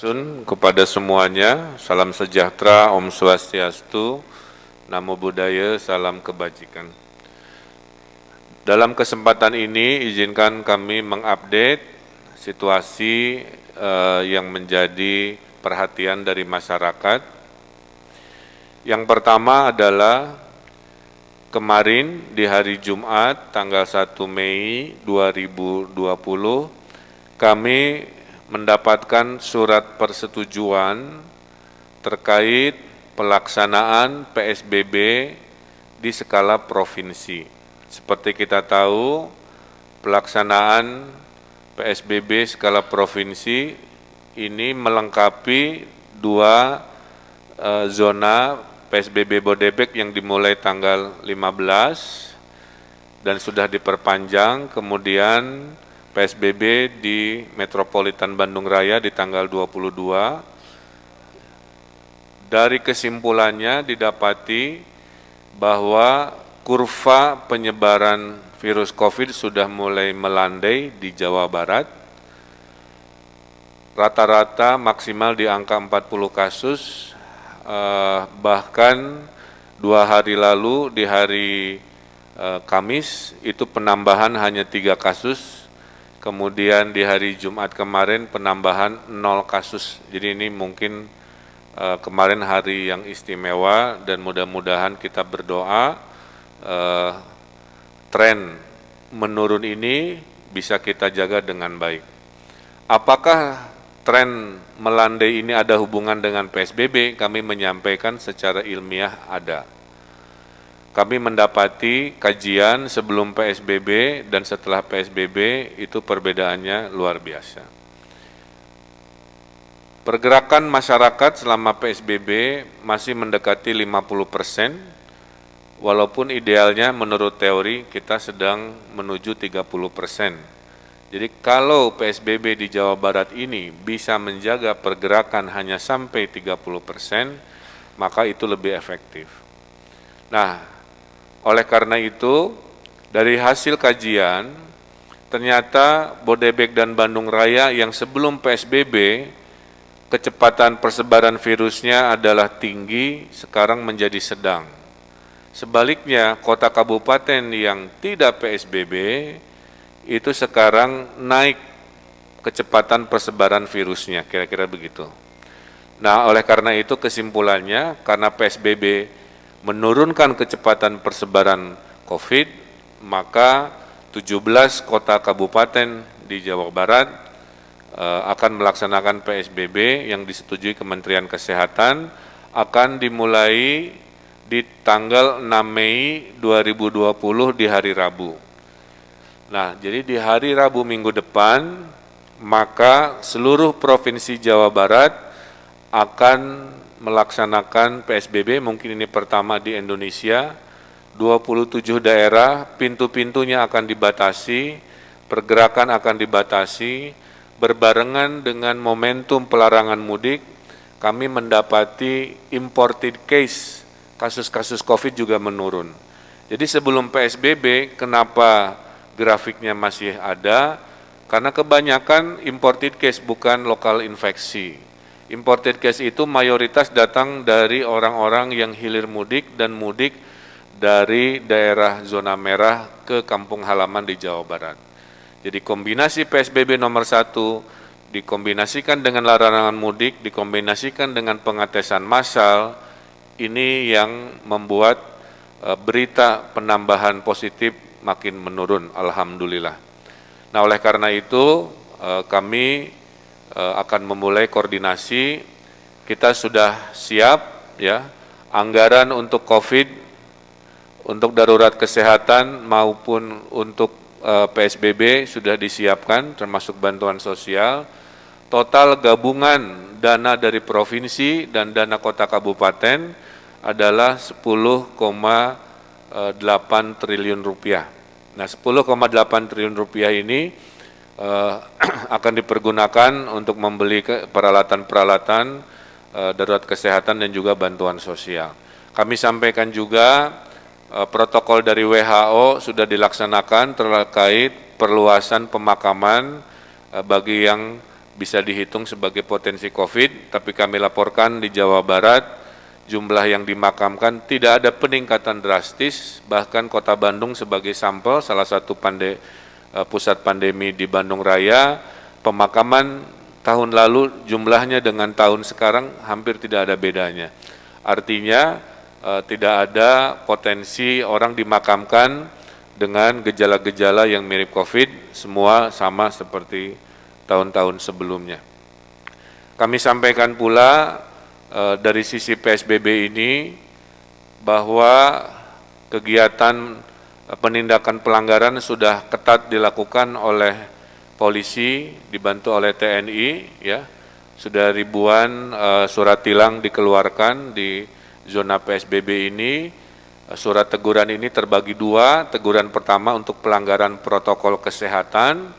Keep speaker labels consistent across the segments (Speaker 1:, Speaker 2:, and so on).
Speaker 1: Sampurasun kepada semuanya, salam sejahtera, Om Swastiastu, Namo Buddhaya, salam kebajikan. Dalam kesempatan ini, izinkan kami mengupdate situasi yang menjadi perhatian dari masyarakat. Yang pertama adalah kemarin di hari Jumat, tanggal 1 Mei 2020, kami mendapatkan surat persetujuan terkait pelaksanaan PSBB di skala provinsi. Seperti kita tahu, pelaksanaan PSBB skala provinsi ini melengkapi dua zona PSBB Bodebek yang dimulai tanggal 15 dan sudah diperpanjang, kemudian PSBB di Metropolitan Bandung Raya di tanggal 22. Dari kesimpulannya didapati bahwa kurva penyebaran virus COVID sudah mulai melandai di Jawa Barat. Rata-rata maksimal di angka 40 kasus, bahkan 2 hari lalu di hari Kamis itu penambahan hanya 3 kasus. Kemudian di hari Jumat kemarin penambahan 0 kasus. Jadi ini mungkin kemarin hari yang istimewa dan mudah-mudahan kita berdoa tren menurun ini bisa kita jaga dengan baik. Apakah tren melandai ini ada hubungan dengan PSBB? Kami menyampaikan secara ilmiah ada. Kami mendapati kajian sebelum PSBB dan setelah PSBB itu perbedaannya luar biasa. Pergerakan masyarakat selama PSBB masih mendekati 50%, walaupun idealnya menurut teori kita sedang menuju 30%. Jadi kalau PSBB di Jawa Barat ini bisa menjaga pergerakan hanya sampai 30%, maka itu lebih efektif. Nah, oleh karena itu, dari hasil kajian, ternyata Bodebek dan Bandung Raya yang sebelum PSBB, kecepatan persebaran virusnya adalah tinggi, sekarang menjadi sedang. Sebaliknya, kota kabupaten yang tidak PSBB, itu sekarang naik kecepatan persebaran virusnya, kira-kira begitu. Nah, oleh karena itu kesimpulannya, karena PSBB menurunkan kecepatan persebaran COVID, maka 17 kota kabupaten di Jawa Barat akan melaksanakan PSBB yang disetujui Kementerian Kesehatan, akan dimulai di tanggal 6 Mei 2020 di hari Rabu. Nah, jadi di hari Rabu minggu depan, maka seluruh provinsi Jawa Barat akan melaksanakan PSBB, mungkin ini pertama di Indonesia, 27 daerah, pintu-pintunya akan dibatasi, pergerakan akan dibatasi, berbarengan dengan momentum pelarangan mudik, kami mendapati imported case, kasus-kasus COVID juga menurun. Jadi sebelum PSBB, kenapa grafiknya masih ada? Karena kebanyakan imported case bukan lokal infeksi. Imported case itu mayoritas datang dari orang-orang yang hilir mudik dan mudik dari daerah zona merah ke kampung halaman di Jawa Barat. Jadi kombinasi PSBB nomor 1 dikombinasikan dengan larangan mudik, dikombinasikan dengan pengetesan massal, ini yang membuat berita penambahan positif makin menurun, alhamdulillah. Nah, oleh karena itu kami akan memulai koordinasi. Kita sudah siap ya, anggaran untuk COVID, untuk darurat kesehatan maupun untuk PSBB sudah disiapkan, termasuk bantuan sosial. Total gabungan dana dari provinsi dan dana kota kabupaten adalah 10,8 triliun rupiah. Nah, 10,8 triliun rupiah ini akan dipergunakan untuk membeli peralatan-peralatan darurat kesehatan dan juga bantuan sosial. Kami sampaikan juga protokol dari WHO sudah dilaksanakan terkait perluasan pemakaman bagi yang bisa dihitung sebagai potensi COVID, tapi kami laporkan di Jawa Barat jumlah yang dimakamkan tidak ada peningkatan drastis, bahkan Kota Bandung sebagai sampel salah satu pusat pandemi di Bandung Raya, pemakaman tahun lalu jumlahnya dengan tahun sekarang hampir tidak ada bedanya. Artinya tidak ada potensi orang dimakamkan dengan gejala-gejala yang mirip COVID, semua sama seperti tahun-tahun sebelumnya. Kami sampaikan pula dari sisi PSBB ini bahwa kegiatan penindakan pelanggaran sudah ketat dilakukan oleh polisi dibantu oleh TNI, ya. Sudah ribuan surat tilang dikeluarkan di zona PSBB ini. Surat teguran ini terbagi dua, teguran pertama untuk pelanggaran protokol kesehatan,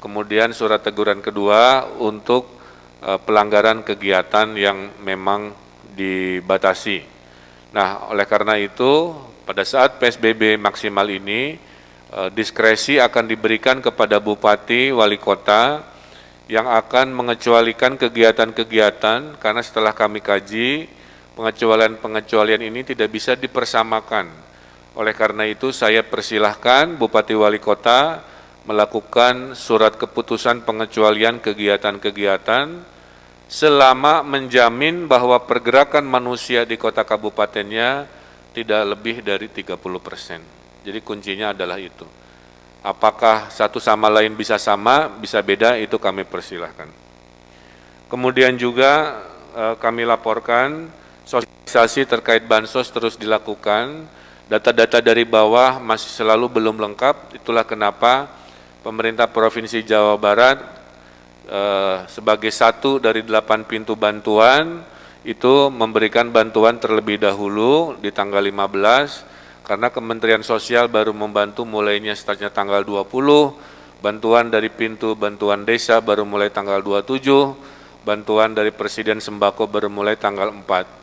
Speaker 1: kemudian surat teguran kedua untuk pelanggaran kegiatan yang memang dibatasi. Nah, oleh karena itu, pada saat PSBB maksimal ini, diskresi akan diberikan kepada Bupati, Wali Kota, yang akan mengecualikan kegiatan-kegiatan, karena setelah kami kaji, pengecualian ini tidak bisa dipersamakan. Oleh karena itu saya persilahkan Bupati Wali Kota melakukan surat keputusan pengecualian kegiatan-kegiatan selama menjamin bahwa pergerakan manusia di kota kabupatennya tidak lebih dari 30%. Jadi kuncinya adalah itu. Apakah satu sama lain bisa sama, bisa beda, itu kami persilahkan. Kemudian juga kami laporkan sosialisasi terkait bansos terus dilakukan, data-data dari bawah masih selalu belum lengkap, itulah kenapa pemerintah Provinsi Jawa Barat sebagai satu dari 8 pintu bantuan itu memberikan bantuan terlebih dahulu di tanggal 15, karena Kementerian Sosial baru membantu mulainya startnya tanggal 20, bantuan dari pintu bantuan desa baru mulai tanggal 27, bantuan dari Presiden Sembako baru mulai tanggal 4.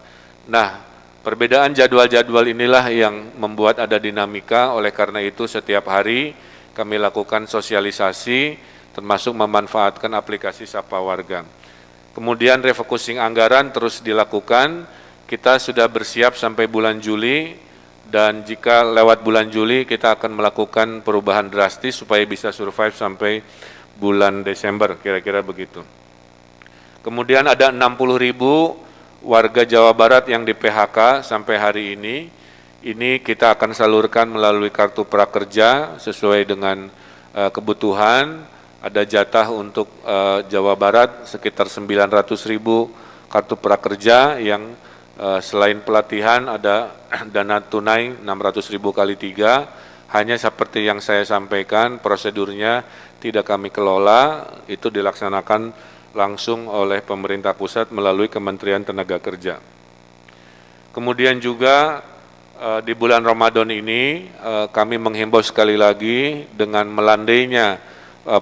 Speaker 1: Nah, perbedaan jadwal-jadwal inilah yang membuat ada dinamika, oleh karena itu setiap hari kami lakukan sosialisasi, termasuk memanfaatkan aplikasi Sapa Warga. Kemudian refocusing anggaran terus dilakukan, kita sudah bersiap sampai bulan Juli, dan jika lewat bulan Juli kita akan melakukan perubahan drastis supaya bisa survive sampai bulan Desember, kira-kira begitu. Kemudian ada 60.000 warga Jawa Barat yang di PHK sampai hari ini kita akan salurkan melalui kartu prakerja sesuai dengan kebutuhan. Ada jatah untuk Jawa Barat sekitar 900.000 kartu prakerja yang selain pelatihan ada dana tunai 600.000 kali 3, hanya seperti yang saya sampaikan prosedurnya tidak kami kelola, itu dilaksanakan langsung oleh pemerintah pusat melalui Kementerian Tenaga Kerja. Kemudian juga di bulan Ramadan ini kami menghimbau sekali lagi dengan melandainya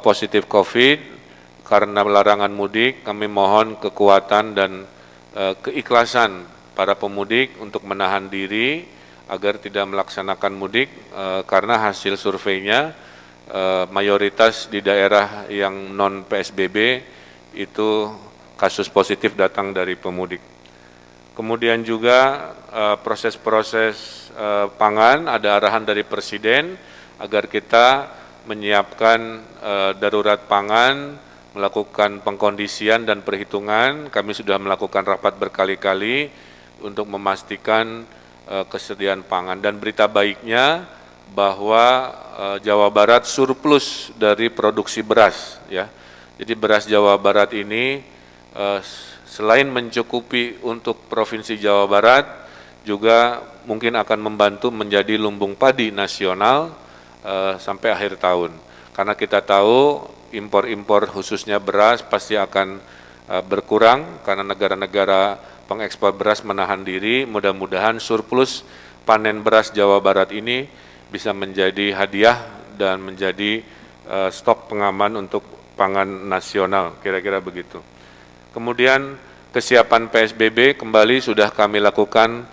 Speaker 1: positif COVID karena larangan mudik, kami mohon kekuatan dan keikhlasan para pemudik untuk menahan diri agar tidak melaksanakan mudik karena hasil surveinya mayoritas di daerah yang non PSBB itu kasus positif datang dari pemudik. Kemudian juga proses-proses pangan, ada arahan dari Presiden agar kita menyiapkan darurat pangan, melakukan pengkondisian dan perhitungan. Kami sudah melakukan rapat berkali-kali untuk memastikan kesediaan pangan. Dan berita baiknya bahwa Jawa Barat surplus dari produksi beras, ya. Jadi beras Jawa Barat ini selain mencukupi untuk Provinsi Jawa Barat, juga mungkin akan membantu menjadi lumbung padi nasional sampai akhir tahun. Karena kita tahu impor-impor khususnya beras pasti akan berkurang karena negara-negara pengekspor beras menahan diri. Mudah-mudahan surplus panen beras Jawa Barat ini bisa menjadi hadiah dan menjadi stok pengaman untuk pangan nasional, kira-kira begitu. Kemudian kesiapan PSBB kembali sudah kami lakukan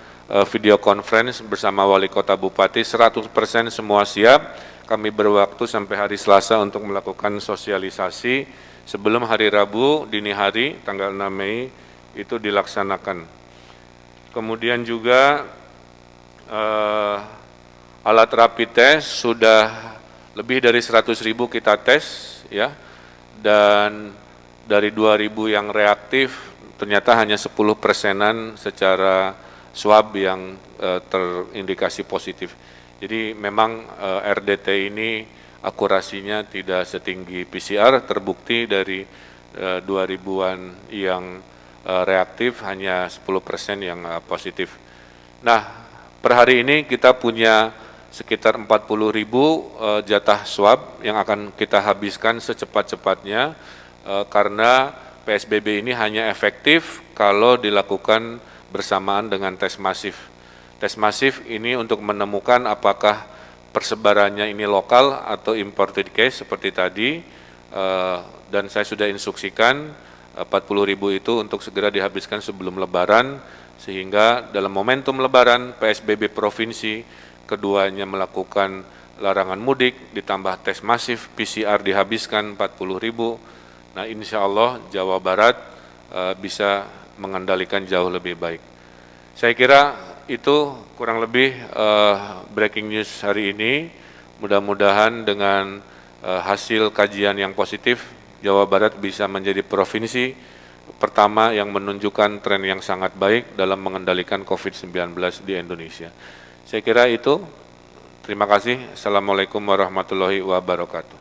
Speaker 1: video conference bersama Wali Kota Bupati, 100% semua siap. Kami berwaktu sampai hari Selasa untuk melakukan sosialisasi sebelum hari Rabu dini hari tanggal 6 Mei itu dilaksanakan. Kemudian juga alat rapid test sudah lebih dari 100.000 kita tes ya, dan dari 2.000 yang reaktif ternyata hanya 10%-an secara swab yang terindikasi positif. Jadi memang RDT ini akurasinya tidak setinggi PCR, terbukti dari 2.000-an yang reaktif hanya 10% yang positif. Nah, per hari ini kita punya sekitar 40.000 jatah swab yang akan kita habiskan secepat-cepatnya karena PSBB ini hanya efektif kalau dilakukan bersamaan dengan tes masif. Tes masif ini untuk menemukan apakah persebarannya ini lokal atau imported case seperti tadi, dan saya sudah instruksikan 40.000 itu untuk segera dihabiskan sebelum Lebaran, sehingga dalam momentum Lebaran PSBB provinsi keduanya melakukan larangan mudik ditambah tes masif PCR dihabiskan 40.000. Nah, insya Allah Jawa Barat bisa mengendalikan jauh lebih baik. Saya kira itu kurang lebih breaking news hari ini. Mudah-mudahan dengan hasil kajian yang positif, Jawa Barat bisa menjadi provinsi pertama yang menunjukkan tren yang sangat baik dalam mengendalikan COVID-19 di Indonesia. Saya kira itu. Terima kasih. Assalamualaikum warahmatullahi wabarakatuh.